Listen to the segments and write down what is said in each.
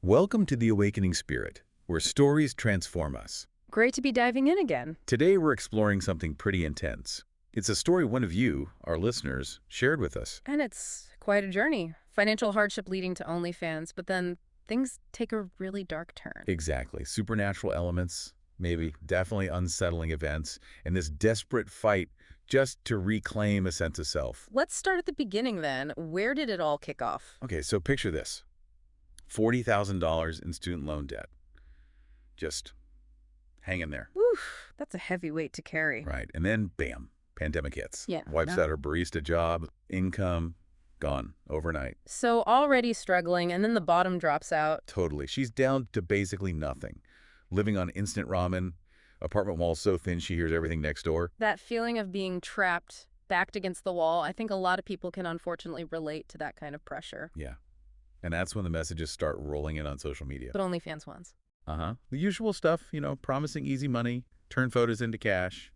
Welcome to The Awakening Spirit, where stories transform us. Great to be diving in again. Today we're exploring something pretty intense. It's a story one of you, our listeners, shared with us. And it's quite a journey. Financial hardship leading to OnlyFans, but then things take a really dark turn. Exactly. Supernatural elements, maybe, definitely unsettling events, and this desperate fight just to reclaim a sense of self. Let's start at the beginning then. Where did it all kick off? Okay, so picture this. $40,000 in student loan debt. Just hanging there. Oof, that's a heavy weight to carry. Right. And then, bam, pandemic hits. Yeah. Wipes out her barista job, income, gone overnight. So already struggling, and then the bottom drops out. Totally. She's down to basically nothing. Living on instant ramen, apartment wall so thin she hears everything next door. That feeling of being trapped, backed against the wall, I think a lot of people can unfortunately relate to that kind of pressure. Yeah. And that's when the messages start rolling in on social media. But OnlyFans ones. The usual stuff, promising easy money, turn photos into cash.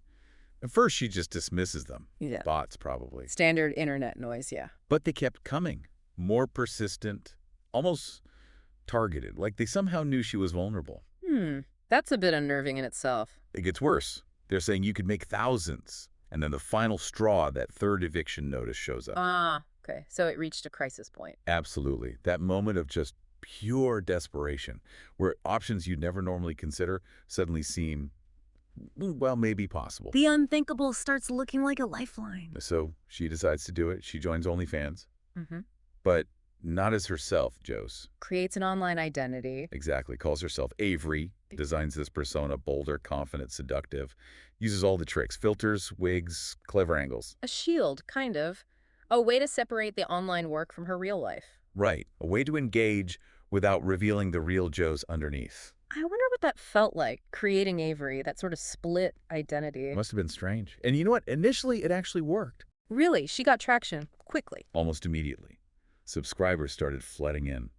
At first, she just dismisses them. Yeah. Bots, probably. Standard internet noise, yeah. But they kept coming. More persistent, almost targeted, like they somehow knew she was vulnerable. That's a bit unnerving in itself. It gets worse. They're saying you could make thousands. And then the final straw, that third eviction notice shows up. Okay. So it reached a crisis point. Absolutely. That moment of just pure desperation, where options you'd never normally consider suddenly seem, well, maybe possible. The unthinkable starts looking like a lifeline. So she decides to do it. She joins OnlyFans. Mm-hmm. But not as herself, Jose. Creates an online identity. Exactly. Calls herself Avery. Designs this persona, bolder, confident, seductive. Uses all the tricks. Filters, wigs, clever angles. A shield, kind of. A way to separate the online work from her real life. Right. A way to engage without revealing the real Joe's underneath. I wonder what that felt like, creating Avery, that sort of split identity. Must have been strange. And you know what? Initially, it actually worked. Really, she got traction quickly. Almost immediately. Subscribers started flooding in.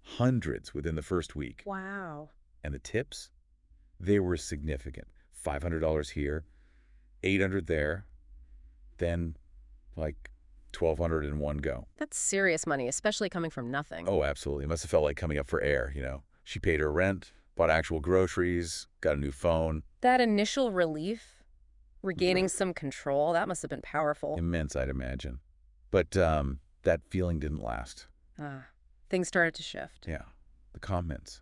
Hundreds within the first week. Wow. And the tips? They were significant. $500 here, $800 there, then like $1,200 in one go. That's serious money, especially coming from nothing. Oh, absolutely. It must have felt like coming up for air, She paid her rent, bought actual groceries, got a new phone. That initial relief, regaining some control, that must have been powerful. Immense, I'd imagine. But that feeling didn't last. Things started to shift. Yeah. The comments,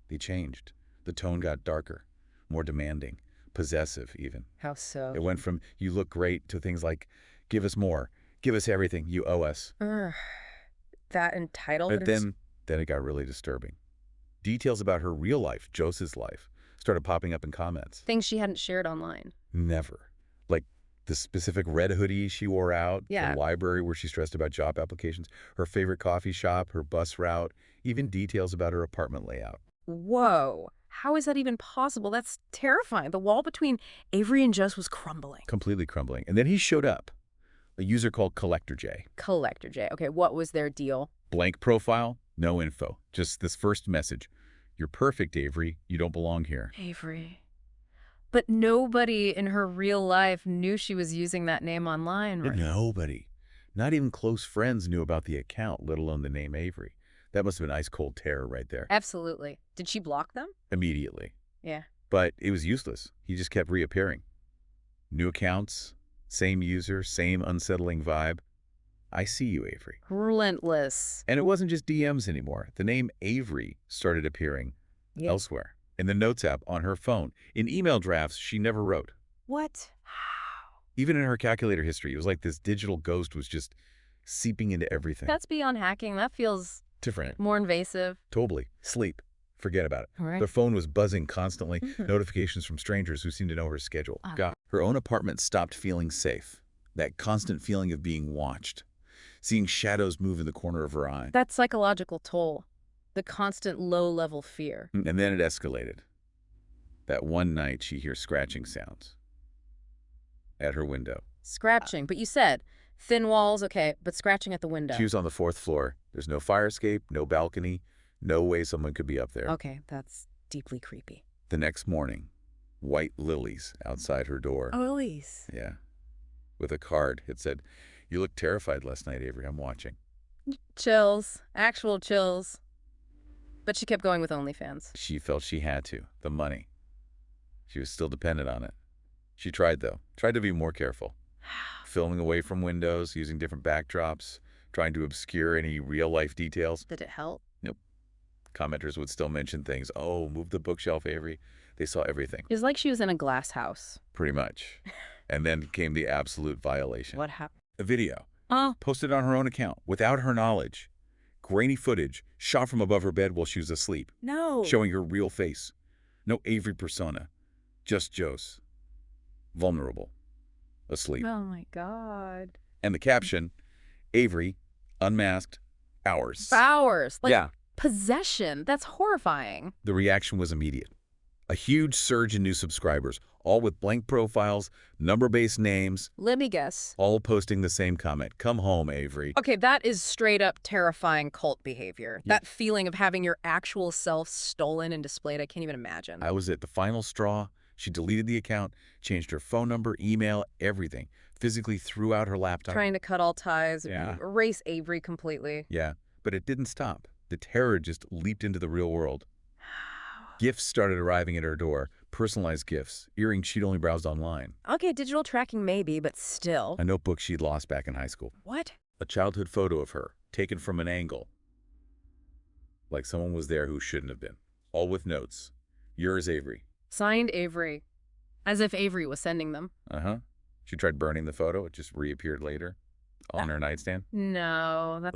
they changed. The tone got darker, more demanding, possessive even. How so? It went from, you look great, to things like, give us more, give us everything, you owe us. That entitlement. But then it got really disturbing. Details about her real life, Jose's life, started popping up in comments. Things she hadn't shared online. Never. Like the specific red hoodie she wore out, Yeah. the library where she stressed about job applications, her favorite coffee shop, her bus route, even details about her apartment layout. Whoa. How is that even possible? That's terrifying. The wall between Avery and Jose was crumbling. Completely crumbling. And then he showed up. A user called Collector J. Collector J. Okay, what was their deal? Blank profile, no info. Just this first message. You're perfect, Avery. You don't belong here. Avery. But nobody in her real life knew she was using that name online, right? Nobody. Not even close friends knew about the account, let alone the name Avery. That must have been ice-cold terror right there. Absolutely. Did she block them? Immediately. Yeah. But it was useless. He just kept reappearing. New accounts, same user, same unsettling vibe. I see you, Avery. Relentless. And it wasn't just DMs anymore. The name Avery started appearing elsewhere. In the Notes app, on her phone, in email drafts she never wrote. What? How? Even in her calculator history, it was like this digital ghost was just seeping into everything. That's beyond hacking. That feels different. more invasive. Totally. Sleep. Forget about it. All right. Their phone was buzzing constantly, notifications from strangers who seemed to know her schedule. God. Her own apartment stopped feeling safe. That constant feeling of being watched. Seeing shadows move in the corner of her eye. That psychological toll. The constant low-level fear. And then it escalated. That one night she hears scratching sounds at her window. Scratching. But you said thin walls, okay, but scratching at the window. She was on the 4th floor. There's no fire escape, no balcony, no way someone could be up there. Okay, that's deeply creepy. The next morning, white lilies outside her door. Oh, Elise. Yeah. With a card. It said, "You looked terrified last night, Avery. I'm watching." Chills. Actual chills. But she kept going with OnlyFans. She felt she had to. The money. She was still dependent on it. She tried, though. Tried to be more careful. Filming away from windows, using different backdrops, trying to obscure any real-life details. Did it help? Nope. Commenters would still mention things. Oh, move the bookshelf, Avery. They saw everything. It was like she was in a glass house. Pretty much. And then came the absolute violation. What happened? A video. Oh. Posted on her own account, without her knowledge. Grainy footage, shot from above her bed while she was asleep. No. Showing her real face. No Avery persona. Just Jose. Vulnerable. Asleep. Oh, my God. And the caption, Avery, unmasked, hours. Hours. Like, Yeah. possession. That's horrifying. The reaction was immediate. A huge surge in new subscribers, all with blank profiles, number-based names, Let me guess. all posting the same comment. Come home, Avery. Okay, that is straight up terrifying cult behavior. Yeah. That feeling of having your actual self stolen and displayed, I can't even imagine. I was at the final straw. She deleted the account, changed her phone number, email, everything. Physically threw out her laptop. Trying to cut all ties, Yeah. erase Avery completely. Yeah, but it didn't stop. The terror just leaped into the real world. Gifts started arriving at her door. Personalized gifts. Earrings she'd only browsed online. Okay, digital tracking maybe, but still. A notebook she'd lost back in high school. What? A childhood photo of her, taken from an angle. Like someone was there who shouldn't have been. All with notes. Yours, Avery. Signed Avery. As if Avery was sending them. Uh-huh. She tried burning the photo. It just reappeared later on her nightstand. No,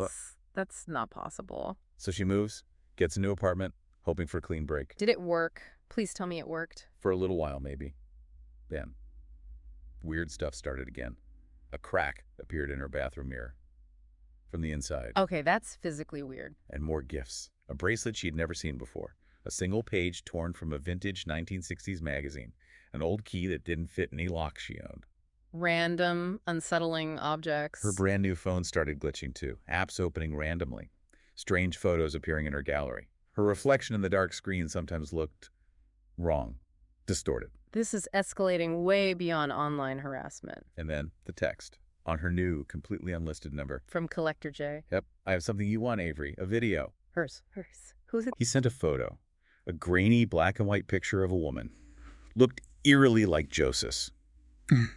that's not possible. So she moves, gets a new apartment, hoping for a clean break. Did it work? Please tell me it worked. For a little while, maybe. Then, weird stuff started again. A crack appeared in her bathroom mirror. From the inside. Okay, that's physically weird. And more gifts. A bracelet she'd never seen before. A single page torn from a vintage 1960s magazine. An old key that didn't fit any lock she owned. Random, unsettling objects. Her brand new phone started glitching too. Apps opening randomly. Strange photos appearing in her gallery. Her reflection in the dark screen sometimes looked wrong, distorted. This is escalating way beyond online harassment. And then the text on her new, completely unlisted number. From Collector J. Yep, I have something you want, Avery. A video. Hers. Who's it? He sent a photo. A grainy black and white picture of a woman. Looked eerily like Joseph,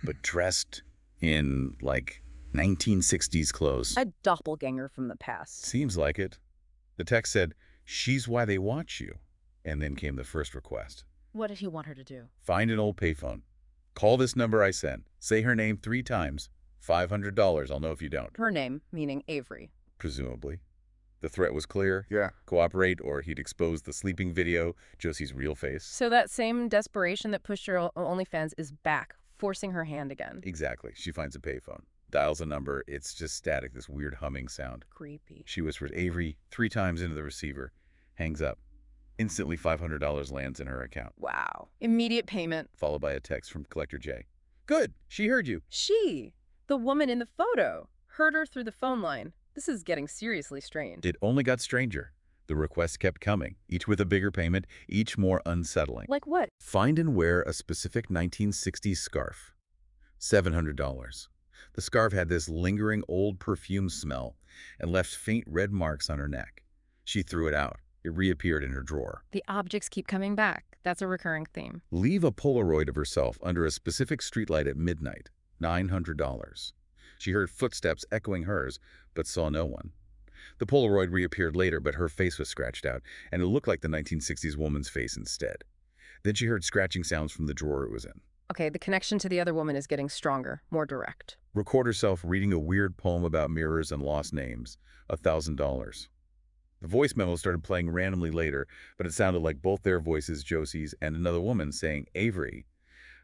but dressed in, like, 1960s clothes. A doppelganger from the past. Seems like it. The text said, "She's why they watch you." And then came the first request. What did he want her to do? Find an old payphone. Call this number I sent. Say her name 3 times. $500. I'll know if you don't. Her name, meaning Avery. Presumably. The threat was clear. Yeah. Cooperate or he'd expose the sleeping video, Josie's real face. So that same desperation that pushed her OnlyFans is back, forcing her hand again. Exactly. She finds a payphone. Dials a number. It's just static, this weird humming sound. Creepy. She whispers Avery 3 times into the receiver. Hangs up. Instantly $500 lands in her account. Wow. Immediate payment. Followed by a text from Collector J. Good. She heard you. She, the woman in the photo, heard her through the phone line. This is getting seriously strange. It only got stranger. The requests kept coming, each with a bigger payment, each more unsettling. Like what? Find and wear a specific 1960s scarf. $700. The scarf had this lingering old perfume smell and left faint red marks on her neck. She threw it out. It reappeared in her drawer. The objects keep coming back. That's a recurring theme. Leave a Polaroid of herself under a specific streetlight at midnight. $900. She heard footsteps echoing hers, but saw no one. The Polaroid reappeared later, but her face was scratched out, and it looked like the 1960s woman's face instead. Then she heard scratching sounds from the drawer it was in. Okay, the connection to the other woman is getting stronger, more direct. Record herself reading a weird poem about mirrors and lost names. $1,000. The voice memo started playing randomly later, but it sounded like both their voices, Josie's and another woman, saying Avery.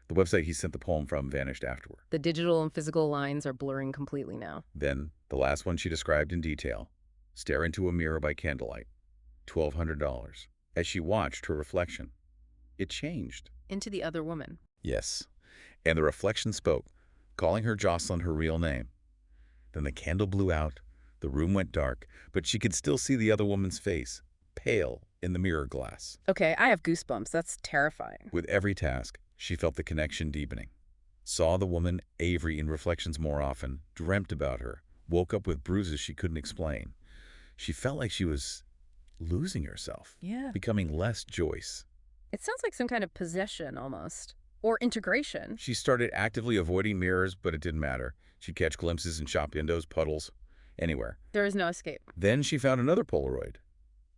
The website he sent the poem from vanished afterward. The digital and physical lines are blurring completely now. Then, the last one she described in detail. Stare into a mirror by candlelight. $1,200. As she watched her reflection, it changed. Into the other woman. Yes. And the reflection spoke, calling her Jocelyn her real name. Then the candle blew out, the room went dark, but she could still see the other woman's face, pale in the mirror glass. Okay, I have goosebumps. That's terrifying. With every task, she felt the connection deepening. Saw the woman, Avery, in reflections more often, dreamt about her, woke up with bruises she couldn't explain. She felt like she was losing herself, Yeah. becoming less Joyce. It sounds like some kind of possession almost. Or integration. She started actively avoiding mirrors, but it didn't matter. She'd catch glimpses in shop windows, puddles, anywhere. There is no escape. Then she found another Polaroid.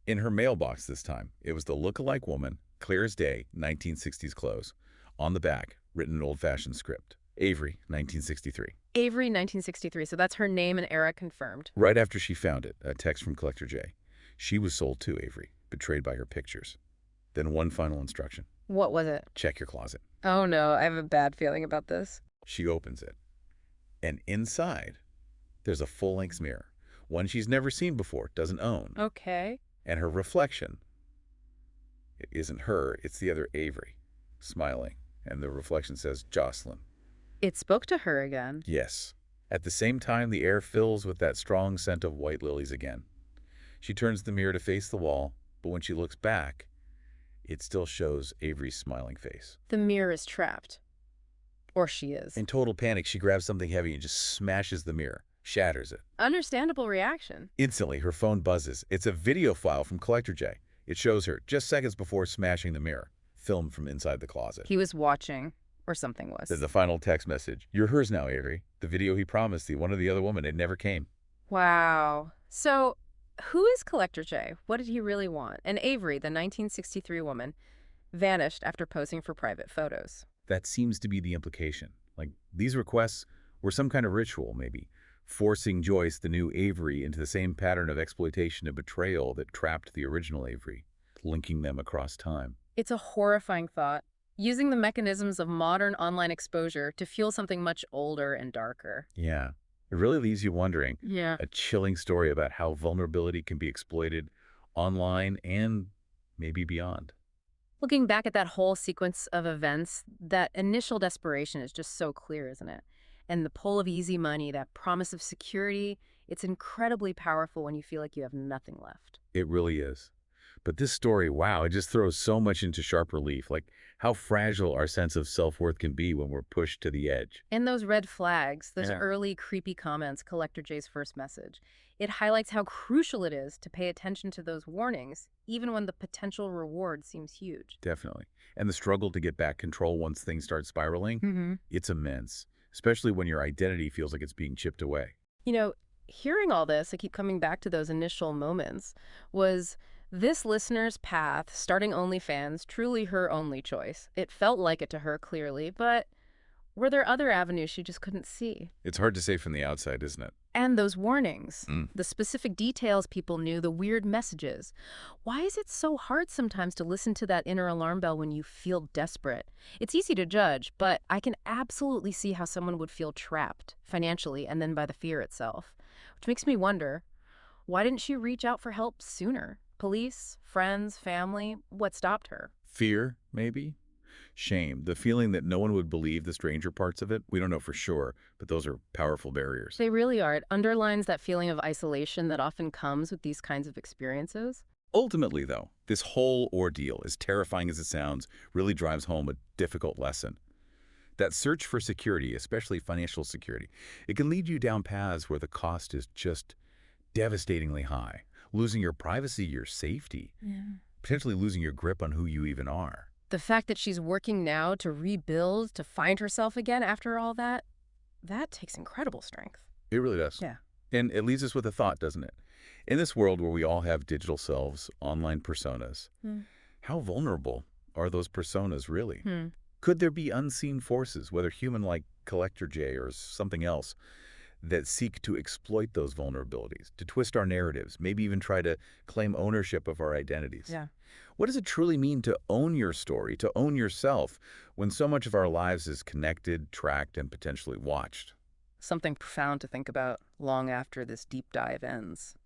In her mailbox this time, it was the look-alike woman, clear as day, 1960s clothes. On the back, written in old-fashioned script. Avery, 1963. Avery, 1963. So that's her name and era confirmed. Right after she found it, a text from Collector J. She was sold to Avery, betrayed by her pictures. Then one final instruction. What was it? Check your closet. Oh no, I have a bad feeling about this. She opens it. And inside, there's a full-length mirror. One she's never seen before, doesn't own. Okay. And her reflection, it isn't her, it's the other Avery, smiling. And the reflection says, Jocelyn. It spoke to her again. Yes. At the same time, the air fills with that strong scent of white lilies again. She turns the mirror to face the wall, but when she looks back, it still shows Avery's smiling face. The mirror is trapped. Or she is. In total panic, she grabs something heavy and just smashes the mirror, shatters it. Understandable reaction. Instantly, her phone buzzes. It's a video file from Collector J. It shows her just seconds before smashing the mirror, filmed from inside the closet. He was watching, or something was. There's a final text message. You're hers now, Avery. The video he promised the one or the other woman, it never came. Wow. So, who is Collector J? What did he really want? And Avery, the 1963 woman, vanished after posing for private photos. That seems to be the implication. Like, these requests were some kind of ritual, maybe, forcing Joyce, the new Avery, into the same pattern of exploitation and betrayal that trapped the original Avery, linking them across time. It's a horrifying thought, using the mechanisms of modern online exposure to fuel something much older and darker. Yeah. It really leaves you wondering. Yeah. A chilling story about how vulnerability can be exploited online and maybe beyond. Looking back at that whole sequence of events, that initial desperation is just so clear, isn't it? And the pull of easy money, that promise of security, it's incredibly powerful when you feel like you have nothing left. It really is. But this story, wow, it just throws so much into sharp relief, like how fragile our sense of self-worth can be when we're pushed to the edge. And those red flags, those Yeah. early creepy comments, Collector J's first message, it highlights how crucial it is to pay attention to those warnings, even when the potential reward seems huge. Definitely. And the struggle to get back control once things start spiraling, it's immense, especially when your identity feels like it's being chipped away. You know, hearing all this, I keep coming back to those initial moments, was this listener's path, starting OnlyFans, truly her only choice? It felt like it to her, clearly, but were there other avenues she just couldn't see? It's hard to say from the outside, isn't it? And those warnings, Mm. the specific details people knew, the weird messages. Why is it so hard sometimes to listen to that inner alarm bell when you feel desperate? It's easy to judge, but I can absolutely see how someone would feel trapped financially and then by the fear itself. Which makes me wonder, why didn't she reach out for help sooner? Police, friends, family, what stopped her? Fear, maybe? Shame, the feeling that no one would believe the stranger parts of it. We don't know for sure, but those are powerful barriers. They really are. It underlines that feeling of isolation that often comes with these kinds of experiences. Ultimately, though, this whole ordeal, as terrifying as it sounds, really drives home a difficult lesson. That search for security, especially financial security, it can lead you down paths where the cost is just devastatingly high. Losing your privacy, your safety, potentially losing your grip on who you even are. The fact that she's working now to rebuild, to find herself again after all that, that takes incredible strength. It really does. Yeah. And it leaves us with a thought, doesn't it? In this world where we all have digital selves, online personas, how vulnerable are those personas really? Could there be unseen forces, whether human like Collector J or something else, that seek to exploit those vulnerabilities, to twist our narratives, maybe even try to claim ownership of our identities? Yeah. What does it truly mean to own your story, to own yourself, when so much of our lives is connected, tracked, and potentially watched? Something profound to think about long after this deep dive ends.